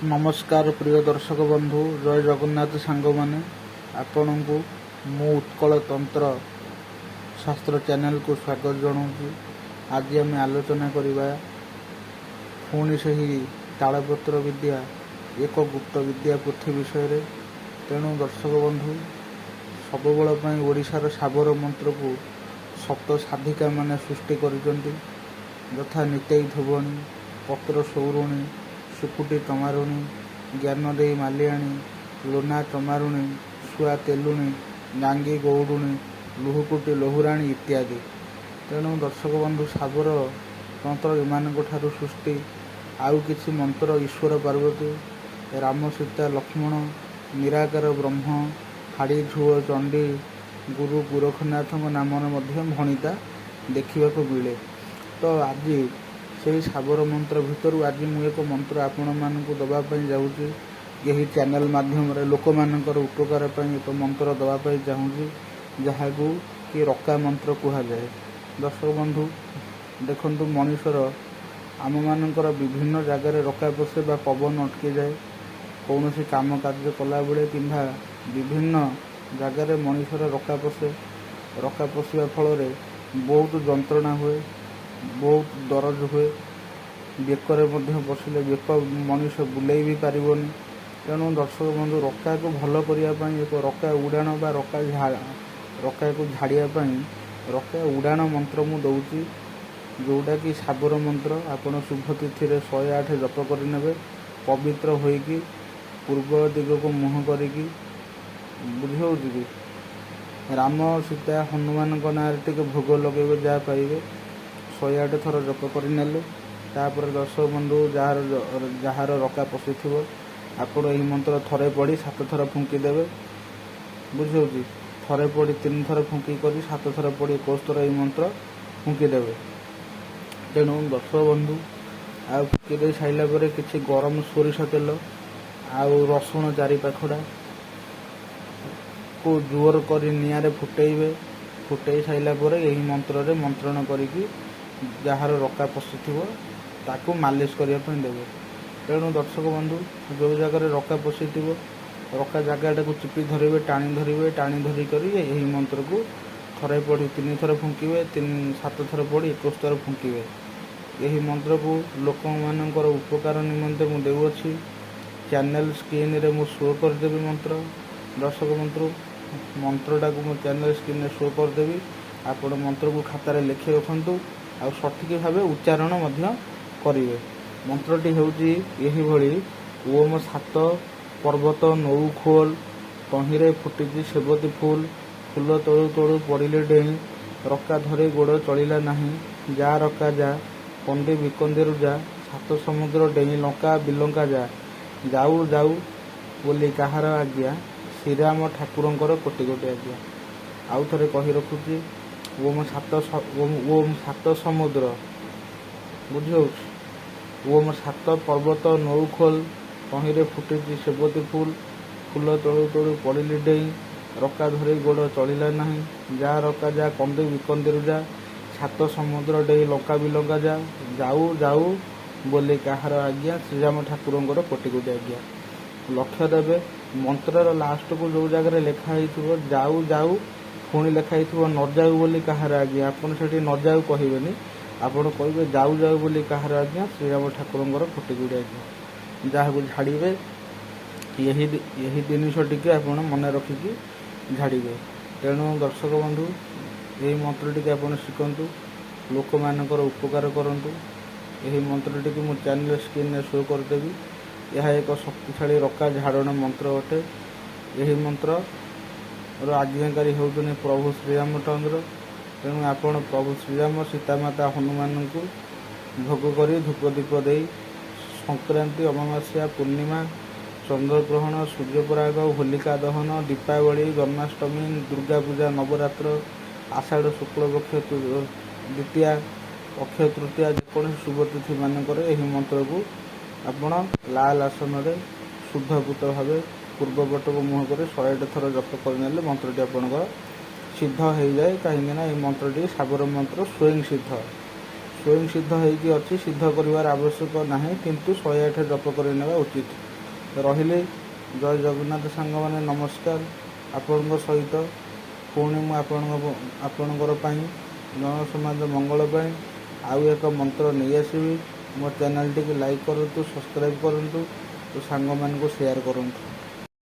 नमस्कार प्रिय दर्शक बंधु जय जगन्नाथ सांग माने आपण को मु उत्कल तंत्र शास्त्र चैनल को स्वागत जनाऊँ। आज आम आलोचना करवा पुणी से ही तालपत्र विद्या एक गुप्त विद्या पोथी विषय। तेणु दर्शक बंधु सब ओडिशार साबर मंत्र को सप्त साधिका माने सृष्टि करिसेंती। यथा नितेई धुबणी, पत्र सौरुणी, सुकुटी तमारुणी, ज्ञान दे मालियाणी, लोना तमारुणी, सुआ तेलुणी, गांगी गौड़ुणी, लुहुकुटी लोहुराणी इत्यादि। तेणु दर्शक बंधु साबर तंत्र एमानक ठारू सृष्टि आउ किछि मंत्र ईश्वर पार्वती, राम सीता लक्ष्मण, निराकार ब्रह्म, हाड़ी झुओ चंडी, गुरु गोरखनाथ नाम भणिता देखा मिले। तो आज से साबर मंत्र भितर आज मु एक मंत्र आपण मानक दवापाई जाऊँगी। यही चैनल माध्यम लोक मानकर उपकार एक मंत्र दवापाई चाहूँगी जहाँ कि रका मंत्र कहुए। दर्शक बंधु देखु मनीषर आम मानकर विभिन्न जगार रका पशे बा पवन अटकी जाए कौन सी काम कार्य कला बेले कि विभिन्न जगार मनीषर रका पशे। रका पशिया फल बहुत जंत्रणा हुए, बहुत दरज हुए, बेकर बसिले बेक मनीष बुलाई भी पारनी। तेणु दर्शक बंधु रका को भल करने एक रका उड़ाण बा रका को झाड़ियापी रका उड़ाण मंत्र मु दौची, जोटा कि साबर मंत्र। आपण शुभ तिथि 108 जप करे पवित्र होइकी पूर्व दिग को मुह करिकी बुझे राम सीता हनुमान ना टे भोग लगे जहाँ पाइबे 108 थर जप करे। तापर दर्शक बंधु जार रका पशि आपण यही मंत्र थरे पढ़ी 7 थर फुंकीदेवे बुझे। थरे पढ़ी 3 थर फुंकी कर 7 थर पढ़ी 21 थर यही मंत्र फुंकीदेवे। तेणु दर्शक बंधु आ फुंकी सारापर किसी गरम सोरिष तेल आउ रसुण 4 पाखुड़ा को जोर कर निआरे फुटेबे। फुटे सारापर यही मंत्र रे मंत्रण करिकी जार रका पशि ताकू मालिश करने देवे। तेणु दर्शक बंधु जो जगह रका पशि रका जगह को चिपी धरवे, टाणी धरिक यही मंत्र को थरे पढ़ी 3 थर फुंके, 7 थर पढ़ी 21 थर फुंके। यही मंत्र को लोक मानकर उपकार निमंते मु देउछि। चैनल स्क्रीन रे मु शो करदेवी मंत्र। दर्शक मंत्रटा को मो चैनल स्क्रीन शो करदेवी। आपण मंत्र को खातार लिखि रखंतु आ सठिक भाव उच्चारण करिवे। मंत्रटी हेउची यही भली ओम 7 पर्वत नौ खोल, तहिरे फुटिची सेबती फूल, फूल तोड़ू तोड़ू पड़िले डेई, रका धरे गोड़ चलिला नाही, जा रका जा कंदी विकंदी जा, 7 समुद्र डेई लंका बिलंका जा, जाऊ जाऊ बोली काहार आज्ञा, श्रीराम ठाकुरंकर कोटि कोटि आज्ञा। आउ थरे कहि रखुची ओम 7 समुद्र बुझे। ओम 7 पर्वत नौ खोल, तहिरे फुटिची सेबती फूल, फूल तोड़ू तोड़ू पड़िली डेई, रका धरे गोड़ चलिला नाही, जा रका जा कंदी विकंदी जा, 7 समुद्र डेई लंका बिलंका जा, जाऊ जाऊ बोली काहार आज्ञा, श्रीराम ठाकुरंकर कोटि कोटि आज्ञा। लक्ष्य देवे मंत्रर लास्ट को जो जगह लिखाई जाऊ जाऊ पुणी लिखाई न जाऊ बोली काहार आज्ञा, आपन से न जाऊ कहबेनी, आपण कहे जाऊ जाऊ बोली काहार आज्ञा, श्रीराम ठाकुरंकर कोटि कोटि आज्ञा। जहाँ को झाड़े यही जिनटी आप मन रखिकी झाड़े। तेणु दर्शक बंधु यही मंत्रटी आप शिखु, लोक मानकर उपकार करूँ। यही मंत्रटी मु चैनल स्क्रीन शो करदेवी। यह एक शक्तिशाली रका झाड़न मंत्र अटे। यही मंत्र आज्ञाकारी होउछन प्रभु श्रीरामचंद्र। तेणु आपण प्रभु श्रीराम सीतामाता हनुमान को भोग कर धूप दीप दे संक्रांति, अमावास्या, पूर्णिमा, चंद्रग्रहण, सूर्यपराग, होलिका दहन, दीपावली, जन्माष्टमी, दुर्गा पूजा, नवरात्र, आषाढ़ शुक्ल पक्ष द्वितीया, अक्षय तृतीया, जेकोसी शुभ तिथि मानकर यही मंत्र को आपण लाल आसन में शुद्धभूत भाव पूर्वपट को मुह कर 108 थर जप कर मंत्रटी आपंकर सिद्ध हो जाए। कहीं मंत्रटी साबर मंत्र स्वयं सिद्ध होगी अच्छी, सिद्ध कर आवश्यक ना, किंतु 108 जप कर उचित। ରହିଲି। ଜୟ ଜଗନ୍ନାଥ ସାଙ୍ଗମାନେ, ନମସ୍କାର। ଆପଣଙ୍କ ସହିତ ପୁଣି ମୁଁ ଆପଣଙ୍କର ପାଇଁ ଜନସମାଜ ମଙ୍ଗଳ ପାଇଁ ଆଉ ଏକ ମନ୍ତ୍ର ନେଇ ଆସିବି। ମୋ ଚ୍ୟାନେଲଟିକୁ ଲାଇକ୍ କରନ୍ତୁ, ସବସ୍କ୍ରାଇବ୍ କରନ୍ତୁ ଓ ସାଙ୍ଗମାନଙ୍କୁ ସେୟାର କରନ୍ତୁ।